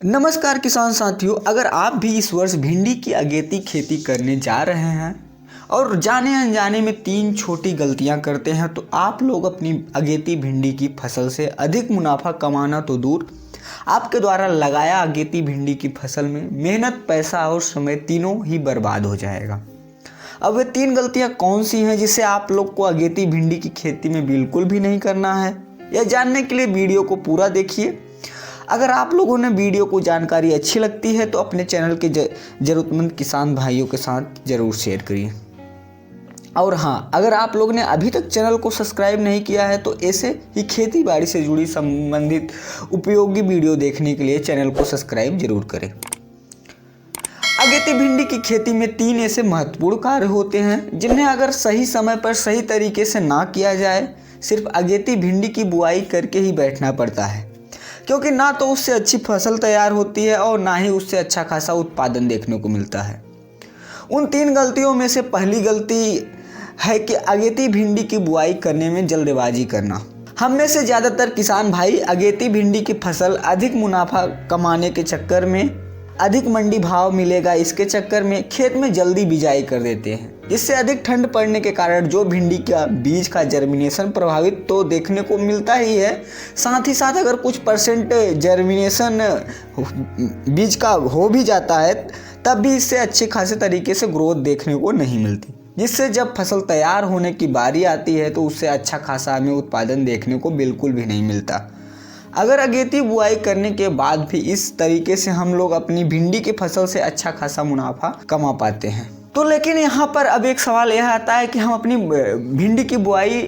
नमस्कार किसान साथियों, अगर आप भी इस वर्ष भिंडी की अगेती खेती करने जा रहे हैं और जाने अनजाने में 3 छोटी गलतियां करते हैं तो आप लोग अपनी अगेती भिंडी की फसल से अधिक मुनाफा कमाना तो दूर, आपके द्वारा लगाया अगेती भिंडी की फसल में मेहनत, पैसा और समय तीनों ही बर्बाद हो जाएगा। अब वे 3 गलतियां कौन सी हैं जिसे आप लोग को अगेती भिंडी की खेती में बिल्कुल भी नहीं करना है? यह जानने के लिए वीडियो को पूरा देखिए। अगर आप लोगों ने वीडियो को जानकारी अच्छी लगती है तो अपने चैनल के ज़रूरतमंद किसान भाइयों के साथ ज़रूर शेयर करिए। और हाँ, अगर आप लोगों ने अभी तक चैनल को सब्सक्राइब नहीं किया है तो ऐसे ही खेती बाड़ी से जुड़ी संबंधित उपयोगी वीडियो देखने के लिए चैनल को सब्सक्राइब जरूर करें। अगेती भिंडी की खेती में 3 ऐसे महत्वपूर्ण कार्य होते हैं जिन्हें अगर सही समय पर सही तरीके से ना किया जाए, सिर्फ अगेती भिंडी की बुआई करके ही बैठना पड़ता है, क्योंकि ना तो उससे अच्छी फसल तैयार होती है और ना ही उससे अच्छा खासा उत्पादन देखने को मिलता है। उन 3 गलतियों में से पहली गलती है कि अगेती भिंडी की बुआई करने में जल्दबाजी करना। हम में से ज़्यादातर किसान भाई अगेती भिंडी की फसल अधिक मुनाफा कमाने के चक्कर में, अधिक मंडी भाव मिलेगा इसके चक्कर में खेत में जल्दी बिजाई कर देते हैं, जिससे अधिक ठंड पड़ने के कारण जो भिंडी का बीज का जर्मिनेशन प्रभावित तो देखने को मिलता ही है, साथ ही साथ अगर कुछ परसेंट जर्मिनेशन बीज का हो भी जाता है तब भी इससे अच्छे खासे तरीके से ग्रोथ देखने को नहीं मिलती, जिससे जब फसल तैयार होने की बारी आती है तो उससे अच्छा खासा हमें उत्पादन देखने को बिल्कुल भी नहीं मिलता। अगर अगेती बुआई करने के बाद भी इस तरीके से हम लोग अपनी भिंडी की फसल से अच्छा खासा मुनाफा कमा पाते हैं तो लेकिन यहाँ पर अब एक सवाल यह आता है कि हम अपनी भिंडी की बुआई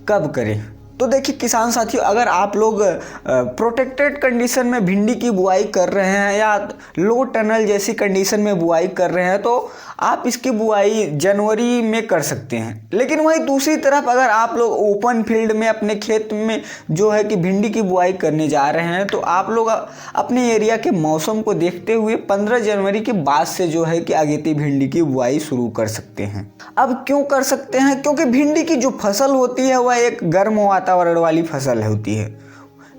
कब करें। तो देखिए किसान साथियों, अगर आप लोग प्रोटेक्टेड कंडीशन में भिंडी की बुआई कर रहे हैं या लो टनल जैसी कंडीशन में बुआई कर रहे हैं तो आप इसकी बुआई जनवरी में कर सकते हैं। लेकिन वहीं दूसरी तरफ अगर आप लोग ओपन फील्ड में अपने खेत में जो है कि भिंडी की बुआई करने जा रहे हैं तो आप लोग अपने एरिया के मौसम को देखते हुए 15 जनवरी के बाद से जो है कि अगेती भिंडी की बुआई शुरू कर सकते हैं। अब क्यों कर सकते हैं? क्योंकि भिंडी की जो फसल होती है वह एक गर्म वातावरण वाली फसल होती है।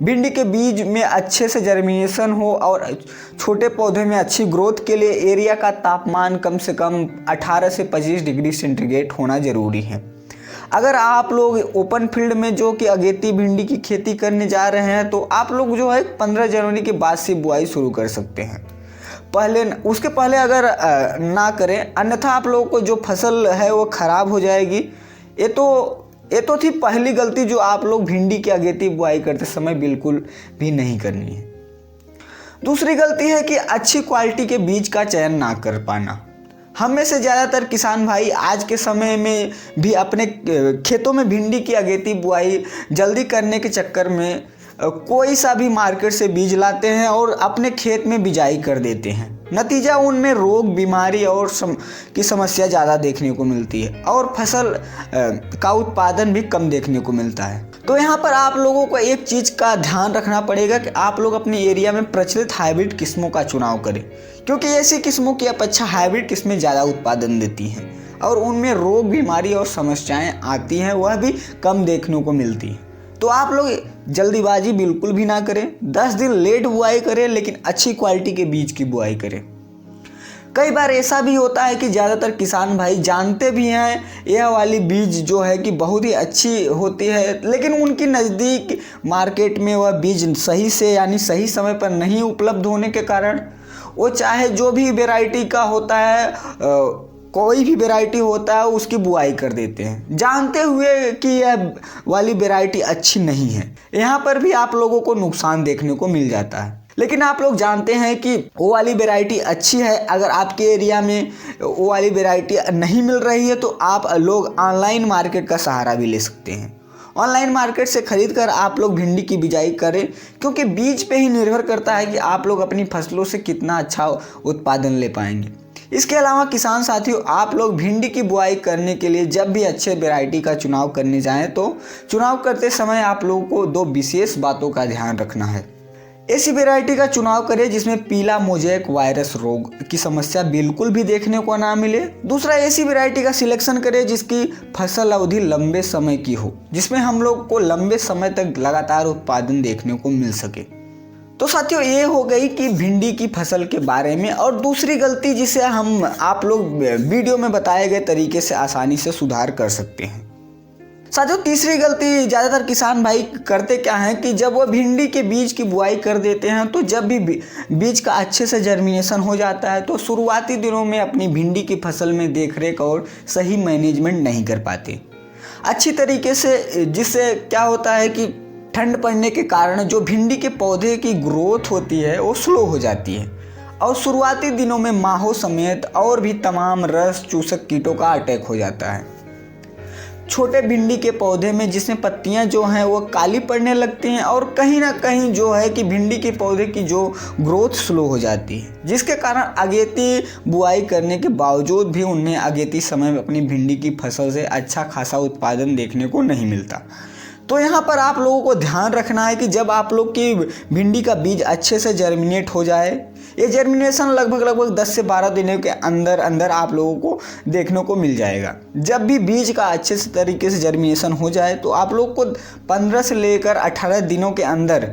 भिंडी के बीज में अच्छे से जर्मिनेशन हो और छोटे पौधे में अच्छी ग्रोथ के लिए एरिया का तापमान कम से कम 18 से 25 डिग्री सेंटीग्रेड होना ज़रूरी है। अगर आप लोग ओपन फील्ड में जो कि अगेती भिंडी की खेती करने जा रहे हैं तो आप लोग जो है 15 जनवरी के बाद से बुआई शुरू कर सकते हैं। उसके पहले अगर ना करें, अन्यथा आप लोगों को जो फसल है वो ख़राब हो जाएगी। ये तो थी पहली गलती जो आप लोग भिंडी की अगेती बुआई करते समय बिल्कुल भी नहीं करनी है। दूसरी गलती है कि अच्छी क्वालिटी के बीज का चयन ना कर पाना। हम में से ज़्यादातर किसान भाई आज के समय में भी अपने खेतों में भिंडी की अगेती बुआई जल्दी करने के चक्कर में कोई सा भी मार्केट से बीज लाते हैं और अपने खेत में बिजाई कर देते हैं। नतीजा उनमें रोग, बीमारी और की समस्या ज़्यादा देखने को मिलती है और फसल का उत्पादन भी कम देखने को मिलता है। तो यहाँ पर आप लोगों को एक चीज़ का ध्यान रखना पड़ेगा कि आप लोग अपने एरिया में प्रचलित हाइब्रिड किस्मों का चुनाव करें, क्योंकि ऐसी किस्मों की अपेक्षा हाइब्रिड किस्में ज़्यादा उत्पादन देती हैं और उनमें रोग, बीमारी और समस्याएँ आती हैं वह भी कम देखने को मिलती हैं। तो आप लोग जल्दीबाजी बिल्कुल भी ना करें, 10 दिन लेट बुआई करें लेकिन अच्छी क्वालिटी के बीज की बुआई करें। कई बार ऐसा भी होता है कि ज़्यादातर किसान भाई जानते भी हैं यह वाली बीज जो है कि बहुत ही अच्छी होती है, लेकिन उनकी नज़दीक मार्केट में वह बीज सही से यानी सही समय पर नहीं उपलब्ध होने के कारण वो चाहे जो भी वैरायटी का होता है, कोई भी वैरायटी होता है उसकी बुआई कर देते हैं, जानते हुए कि यह वाली वैरायटी अच्छी नहीं है। यहाँ पर भी आप लोगों को नुकसान देखने को मिल जाता है। लेकिन आप लोग जानते हैं कि वो वाली वैरायटी अच्छी है। अगर आपके एरिया में वो वाली वैरायटी नहीं मिल रही है तो आप लोग ऑनलाइन मार्केट का सहारा भी ले सकते हैं। ऑनलाइन मार्केट से खरीद कर आप लोग भिंडी की बिजाई करें, क्योंकि बीज पे ही निर्भर करता है कि आप लोग अपनी फसलों से कितना अच्छा उत्पादन ले पाएंगे। इसके अलावा किसान साथियों, आप लोग भिंडी की बुआई करने के लिए जब भी अच्छे वैरायटी का चुनाव करने जाएं तो चुनाव करते समय आप लोगों को 2 विशेष बातों का ध्यान रखना है। ऐसी वैरायटी का चुनाव करें जिसमें पीला मोज़ेक वायरस रोग की समस्या बिल्कुल भी देखने को ना मिले। दूसरा, ऐसी वैरायटी का सिलेक्शन करें जिसकी फसल अवधि लंबे समय की हो, जिसमें हम लोग को लंबे समय तक लगातार उत्पादन देखने को मिल सके। तो साथियों ये हो गई कि भिंडी की फसल के बारे में। और दूसरी गलती जिसे हम आप लोग वीडियो में बताए गए तरीके से आसानी से सुधार कर सकते हैं। साथियों तीसरी गलती ज़्यादातर किसान भाई करते क्या हैं कि जब वो भिंडी के बीज की बुआई कर देते हैं तो जब भी बीज का अच्छे से जर्मिनेशन हो जाता है तो शुरुआती दिनों में अपनी भिंडी की फसल में देखरेख और सही मैनेजमेंट नहीं कर पाते अच्छी तरीके से, जिससे क्या होता है कि ठंड पड़ने के कारण जो भिंडी के पौधे की ग्रोथ होती है वो स्लो हो जाती है और शुरुआती दिनों में माहो समेत और भी तमाम रस चूसक कीटों का अटैक हो जाता है छोटे भिंडी के पौधे में, जिसमें पत्तियां जो हैं वो काली पड़ने लगती हैं और कहीं ना कहीं जो है कि भिंडी के पौधे की जो ग्रोथ स्लो हो जाती है, जिसके कारण अगेती बुआई करने के बावजूद भी उन्हें अगेती समय में अपनी भिंडी की फसल से अच्छा खासा उत्पादन देखने को नहीं मिलता। तो यहाँ पर आप लोगों को ध्यान रखना है कि जब आप लोग की भिंडी का बीज अच्छे से जर्मिनेट हो जाए, ये जर्मिनेशन लगभग 10 से 12 दिनों के अंदर आप लोगों को देखने को मिल जाएगा। जब भी बीज का अच्छे से तरीके से जर्मिनेशन हो जाए तो आप लोग को 15 से लेकर 18 दिनों के अंदर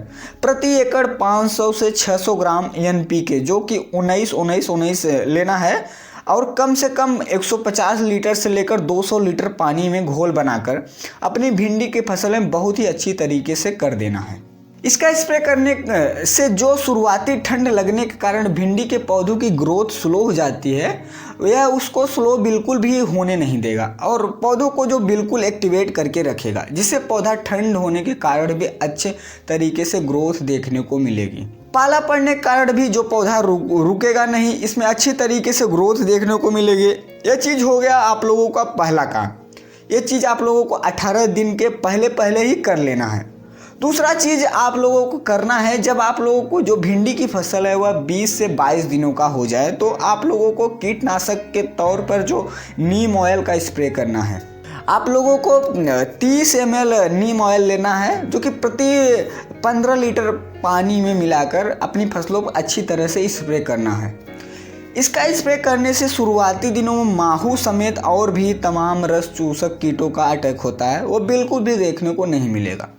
प्रति एकड़ 500 से 600 ग्राम NPK जो कि 19-19-19 लेना है और कम से कम 150 लीटर से लेकर 200 लीटर पानी में घोल बनाकर अपनी भिंडी की फसल में बहुत ही अच्छी तरीके से कर देना है। इसका स्प्रे करने से जो शुरुआती ठंड लगने के कारण भिंडी के पौधों की ग्रोथ स्लो हो जाती है, यह उसको स्लो बिल्कुल भी होने नहीं देगा और पौधों को जो बिल्कुल एक्टिवेट करके रखेगा, जिससे पौधा ठंड होने के कारण भी अच्छे तरीके से ग्रोथ देखने को मिलेगी। पाला पड़ने के कारण भी जो पौधा रुकेगा नहीं, इसमें अच्छी तरीके से ग्रोथ देखने को मिलेगी। ये चीज़ हो गया आप लोगों का पहला काम। ये चीज़ आप लोगों को 18 दिन के पहले ही कर लेना है। दूसरा चीज़ आप लोगों को करना है, जब आप लोगों को जो भिंडी की फसल है वह 20 से 22 दिनों का हो जाए तो आप लोगों को कीटनाशक के तौर पर जो नीम ऑयल का स्प्रे करना है। आप लोगों को 30 ml नीम ऑयल लेना है जो कि प्रति 15 लीटर पानी में मिलाकर अपनी फसलों को अच्छी तरह से स्प्रे करना है। इसका स्प्रे करने से शुरुआती दिनों में माहू समेत और भी तमाम रस चूसक कीटों का अटैक होता है, वो बिल्कुल भी देखने को नहीं मिलेगा।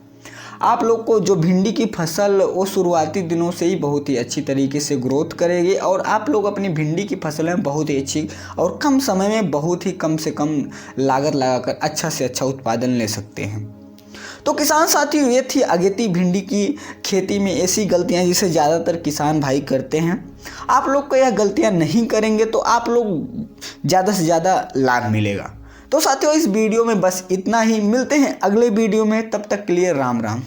आप लोग को जो भिंडी की फसल वो शुरुआती दिनों से ही बहुत ही अच्छी तरीके से ग्रोथ करेगी और आप लोग अपनी भिंडी की फसल में बहुत ही अच्छी और कम समय में बहुत ही कम से कम लागत लगाकर अच्छा से अच्छा उत्पादन ले सकते हैं। तो किसान साथियों, ये थी अगेती भिंडी की खेती में ऐसी गलतियां जिसे ज़्यादातर किसान भाई करते हैं। आप लोग को यह गलतियां नहीं करेंगे तो आप लोग ज़्यादा से ज़्यादा लाभ मिलेगा। तो साथियों इस वीडियो में बस इतना ही। मिलते हैं अगले वीडियो में, तब तक के लिए राम राम।